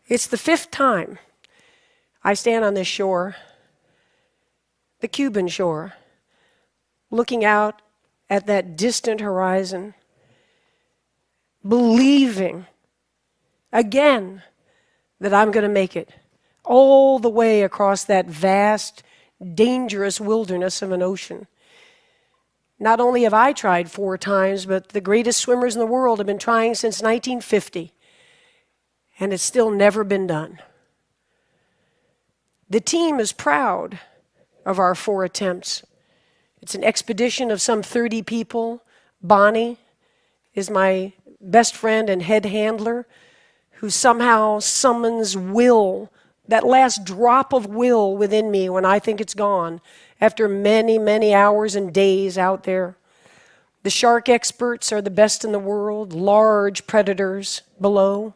It's the 5th time I stand on this shore, the Cuban shore, looking out at that distant horizon, believing again that I'm going to make it all the way across that vast, dangerous wilderness of an ocean. Not only have I tried 4 times, but the greatest swimmers in the world have been trying since 1950, and it's still never been done. The team is proud of our 4 attempts. It's an expedition of some 30 people. Bonnie is my best friend and head handler, who somehow summons will, that last drop of will within me when I think it's gone, after many, many hours and days out there. The shark experts are the best in the world, large predators below.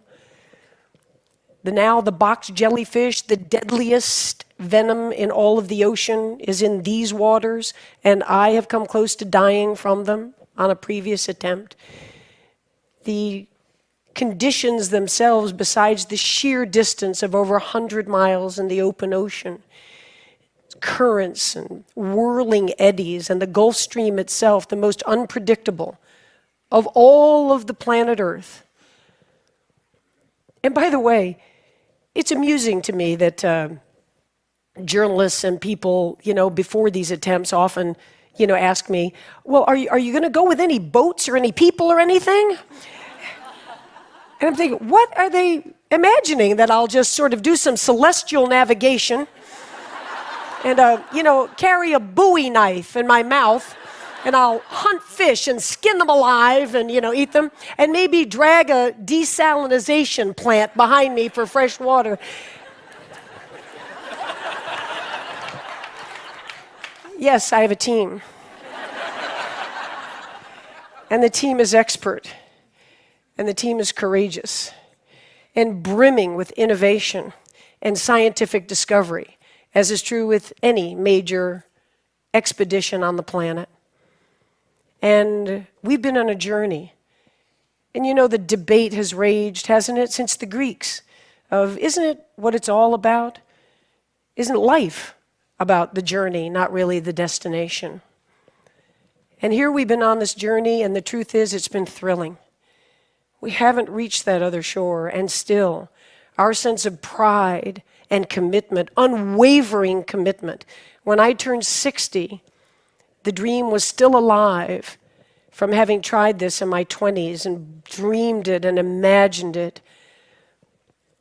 The box jellyfish, the deadliest venom in all of the ocean, is in these waters, and I have come close to dying from them on a previous attempt. The conditions themselves, besides the sheer distance of over 100 miles in the open ocean, currents and whirling eddies, and the Gulf Stream itself, the most unpredictable of all of the planet Earth. And by the way, it's amusing to me that journalists and people, before these attempts often, ask me, well, are you going to go with any boats or any people or anything? And I'm thinking, what are they imagining? That I'll just sort of do some celestial navigation and, carry a Bowie knife in my mouth, and I'll hunt fish and skin them alive and, eat them, and maybe drag a desalination plant behind me for fresh water. Yes, I have a team. And the team is expert. And the team is courageous and brimming with innovation and scientific discovery, as is true with any major expedition on the planet. And we've been on a journey. And the debate has raged, hasn't it, since the Greeks, of isn't it what it's all about? Isn't life about the journey, not really the destination? And here we've been on this journey, and the truth is it's been thrilling. We haven't reached that other shore, and still, our sense of pride and commitment, unwavering commitment. When I turned 60, the dream was still alive from having tried this in my 20s and dreamed it and imagined it.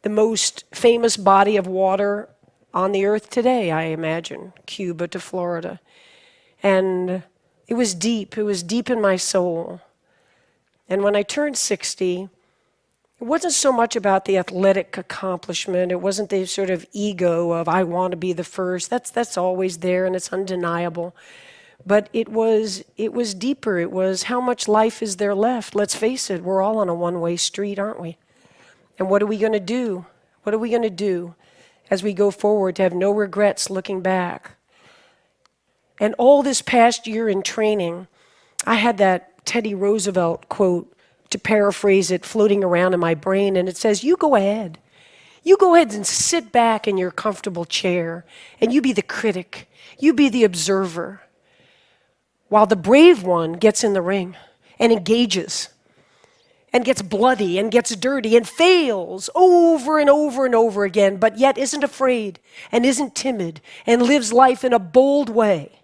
The most famous body of water on the earth today, I imagine, Cuba to Florida. And it was deep in my soul. And when I turned 60, it wasn't so much about the athletic accomplishment. It wasn't the sort of ego of, I want to be the first. That's always there, and it's undeniable. But it was deeper. It was, how much life is there left? Let's face it, we're all on a one-way street, aren't we? And what are we going to do? What are we going to do as we go forward to have no regrets looking back? And all this past year in training, I had that Teddy Roosevelt quote, to paraphrase it, floating around in my brain, and it says, you go ahead. You go ahead and sit back in your comfortable chair, and you be the critic. You be the observer, while the brave one gets in the ring and engages and gets bloody and gets dirty and fails over and over and over again, but yet isn't afraid and isn't timid and lives life in a bold way.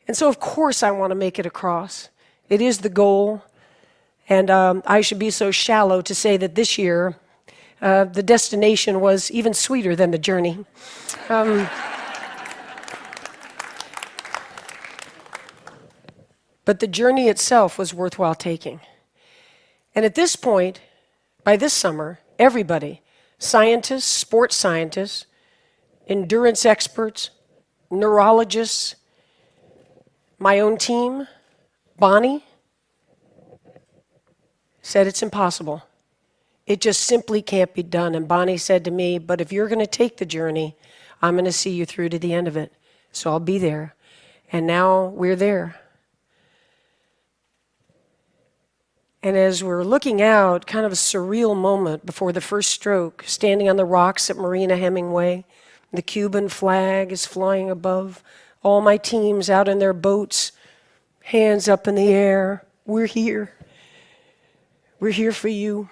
And so, of course, I want to make it across. It is the goal, and I should be so shallow to say that this year the destination was even sweeter than the journey. But the journey itself was worthwhile taking. And at this point, by this summer, everybody, scientists, sports scientists, endurance experts, neurologists, my own team, Bonnie, said it's impossible. It just simply can't be done. And Bonnie said to me, but if you're going to take the journey, I'm going to see you through to the end of it. So I'll be there. And now we're there. And as we're looking out, kind of a surreal moment before the first stroke, standing on the rocks at Marina Hemingway, the Cuban flag is flying above, all my teams out in their boats, hands up in the air. We're here. We're here for you.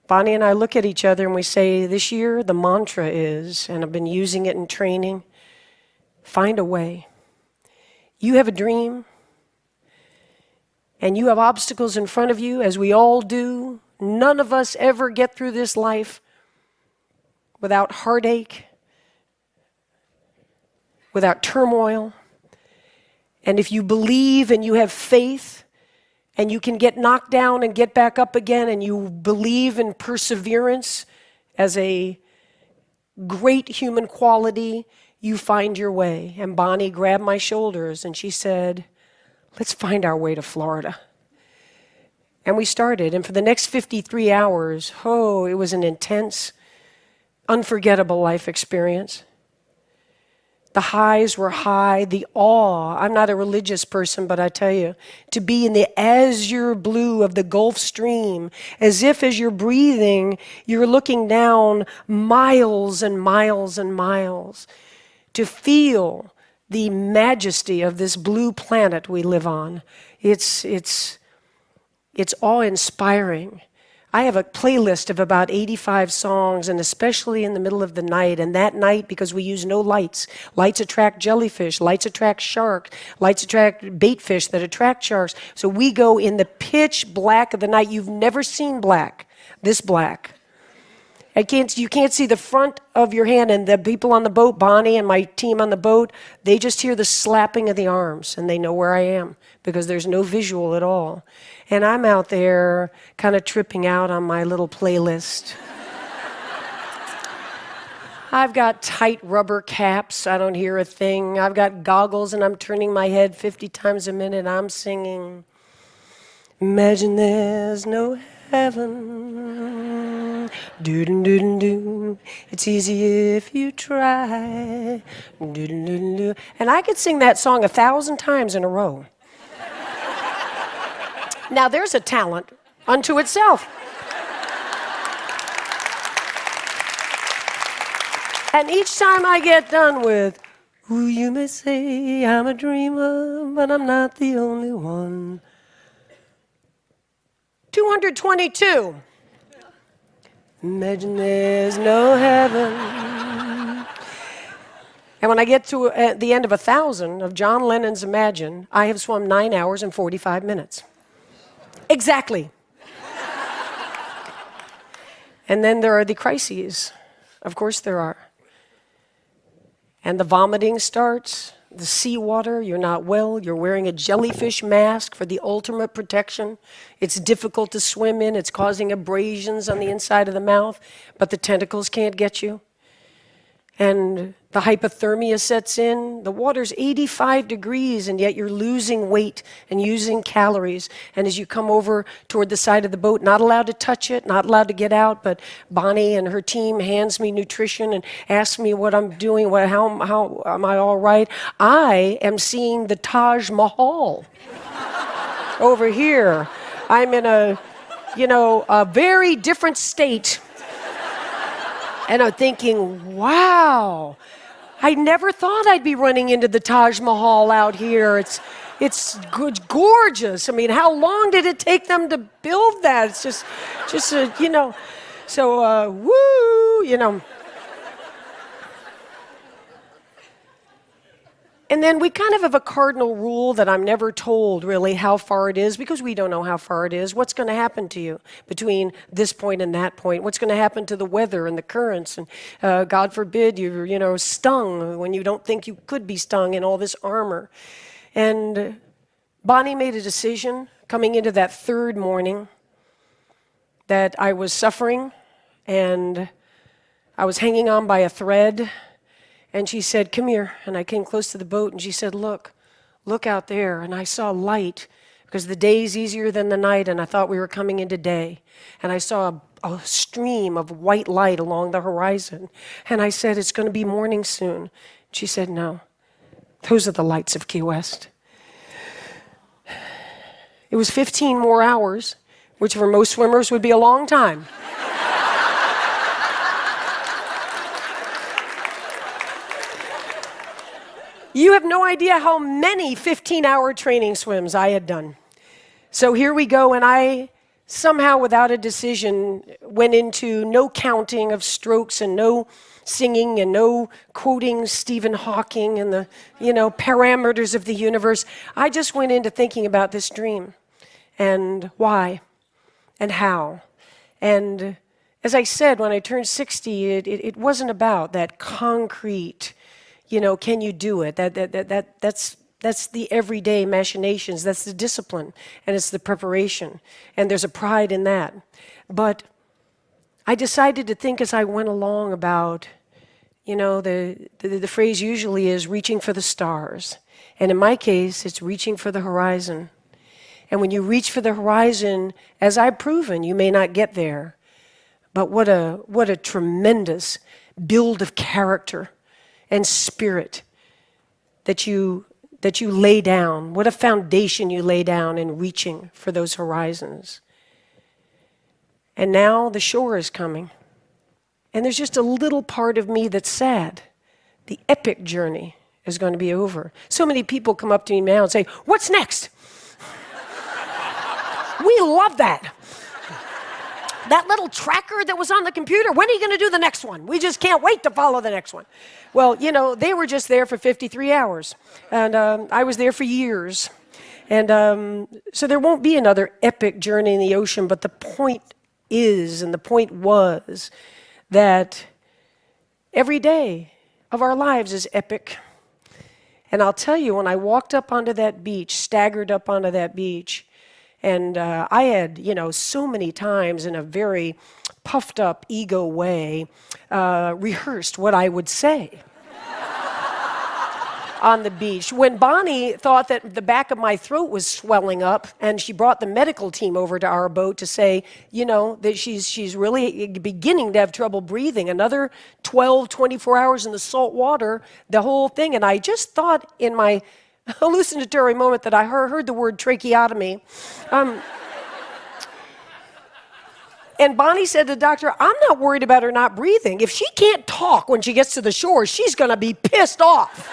Bonnie and I look at each other and we say, this year the mantra is, and I've been using it in training, find a way. You have a dream, and you have obstacles in front of you, as we all do. None of us ever get through this life without heartache, without turmoil. And if you believe and you have faith, and you can get knocked down and get back up again, and you believe in perseverance as a great human quality, you find your way. And Bonnie grabbed my shoulders and she said, let's find our way to Florida. And we started. And for the next 53 hours, it was an intense, unforgettable life experience. The highs were high, the awe. I'm not a religious person, but I tell you, to be in the azure blue of the Gulf Stream, as if as you're breathing, you're looking down miles and miles and miles, to feel the majesty of this blue planet we live on. It's awe-inspiring. I have a playlist of about 85 songs, and especially in the middle of the night. And that night, because we use no lights, lights attract jellyfish, lights attract sharks, lights attract bait fish that attract sharks. So we go in the pitch black of the night. You've never seen black, this black. You can't see the front of your hand, and the people on the boat, Bonnie and my team on the boat, they just hear the slapping of the arms, and they know where I am because there's no visual at all. And I'm out there kind of tripping out on my little playlist. I've got tight rubber caps. I don't hear a thing. I've got goggles, and I'm turning my head 50 times a minute. I'm singing, imagine there's no heaven. Do-do-do-do-do. It's easy if you try. Do-do-do-do. And I could sing that song 1,000 times in a row. Now there's a talent unto itself. And each time I get done with, ooh, you may say I'm a dreamer, but I'm not the only one. 222. Imagine there's no heaven. And when I get to the end of 1,000 of John Lennon's Imagine, I have swum 9 hours and 45 minutes. Exactly. And then there are the crises. Of course there are. And the vomiting starts, the seawater, you're not well, you're wearing a jellyfish mask for the ultimate protection. It's difficult to swim in, it's causing abrasions on the inside of the mouth, but the tentacles can't get you. And the hypothermia sets in. The water's 85 degrees, and yet you're losing weight and using calories. And as you come over toward the side of the boat, not allowed to touch it, not allowed to get out, but Bonnie and her team hands me nutrition and asks me what I'm doing, how am I all right? I am seeing the Taj Mahal over here. I'm in a very different state. And I'm thinking, wow, I never thought I'd be running into the Taj Mahal out here. It's gorgeous. I mean, how long did it take them to build that? It's just so, woo. And then we kind of have a cardinal rule that I'm never told really how far it is, because we don't know how far it is. What's going to happen to you between this point and that point? What's going to happen to the weather and the currents? And God forbid you're stung when you don't think you could be stung in all this armor. And Bonnie made a decision coming into that third morning that I was suffering and I was hanging on by a thread. And she said, come here. And I came close to the boat, and she said, look out there. And I saw light, because the day's easier than the night, and I thought we were coming into day. And I saw a stream of white light along the horizon. And I said, it's going to be morning soon. She said, no, those are the lights of Key West. It was 15 more hours, which for most swimmers would be a long time. You have no idea how many 15-hour training swims I had done. So here we go, and I somehow, without a decision, went into no counting of strokes and no singing and no quoting Stephen Hawking and the, parameters of the universe. I just went into thinking about this dream and why and how. And as I said, when I turned 60, it wasn't about that concrete, can you do it? That's the everyday machinations. That's the discipline, and it's the preparation, and there's a pride in that. But I decided to think as I went along about, the phrase usually is reaching for the stars, and in my case, it's reaching for the horizon. And when you reach for the horizon, as I've proven, you may not get there, but what a tremendous build of character and spirit that you lay down. What a foundation you lay down in reaching for those horizons. And now the shore is coming. And there's just a little part of me that's sad. The epic journey is going to be over. So many people come up to me now and say, "What's next?" We love that. That little tracker that was on the computer, when are you going to do the next one? We just can't wait to follow the next one. Well, they were just there for 53 hours. And I was there for years. And so there won't be another epic journey in the ocean, but the point is, and the point was, that every day of our lives is epic. And I'll tell you, when I walked up onto that beach, staggered up onto that beach, and I had, so many times in a very puffed up ego way, rehearsed what I would say on the beach. When Bonnie thought that the back of my throat was swelling up, and she brought the medical team over to our boat to say, that she's really beginning to have trouble breathing. Another 12, 24 hours in the salt water, the whole thing. And I just thought in my hallucinatory moment that I heard the word tracheotomy. And Bonnie said to the doctor, "I'm not worried about her not breathing. If she can't talk when she gets to the shore, she's going to be pissed off."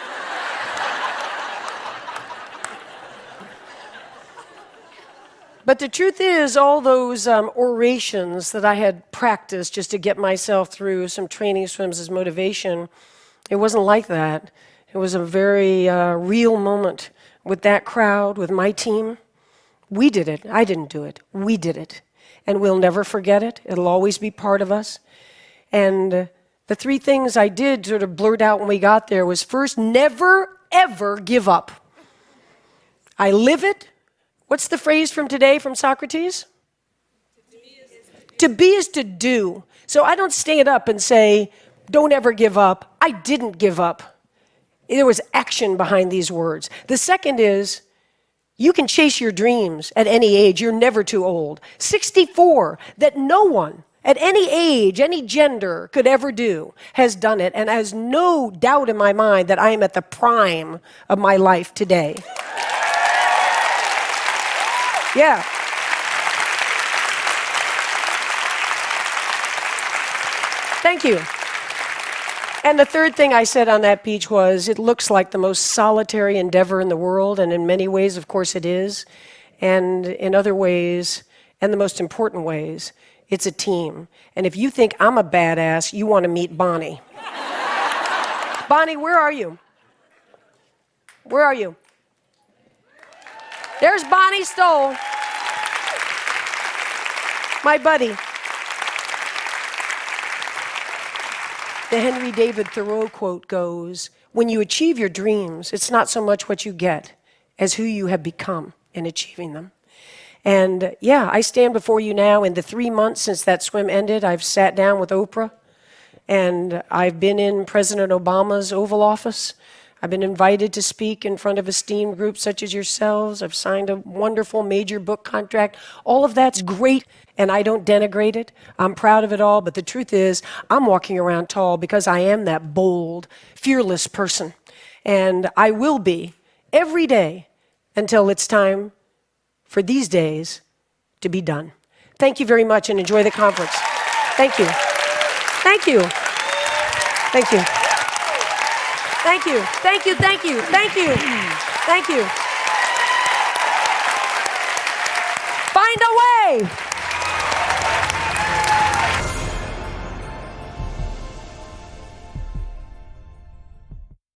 But the truth is, all those orations that I had practiced just to get myself through some training swims as motivation, it wasn't like that. It was a very real moment with that crowd, with my team. We did it. I didn't do it. We did it. And we'll never forget it. It'll always be part of us. And the three things I did sort of blurt out when we got there was, first, never, ever give up. I live it. What's the phrase from today from Socrates? To be is to do. So I don't stand up and say, "Don't ever give up." I didn't give up. There was action behind these words. The second is, you can chase your dreams at any age. You're never too old. 64, that no one at any age, any gender could ever do, has done it, and has no doubt in my mind that I am at the prime of my life today. Yeah. Thank you. And the third thing I said on that beach was, it looks like the most solitary endeavor in the world, and in many ways, of course, it is. And in other ways, and the most important ways, it's a team. And if you think I'm a badass, you want to meet Bonnie. Bonnie, where are you? Where are you? There's Bonnie Stoll, my buddy. The Henry David Thoreau quote goes, "When you achieve your dreams, it's not so much what you get as who you have become in achieving them." And yeah, I stand before you now. In the 3 months since that swim ended, I've sat down with Oprah, and I've been in President Obama's Oval Office. I've been invited to speak in front of esteemed groups such as yourselves. I've signed a wonderful major book contract. All of that's great, and I don't denigrate it. I'm proud of it all, but the truth is, I'm walking around tall because I am that bold, fearless person. And I will be every day until it's time for these days to be done. Thank you very much and enjoy the conference. Thank you. Thank you. Thank you. Thank you. Thank you. Thank you. Thank you. Thank you. Find a way.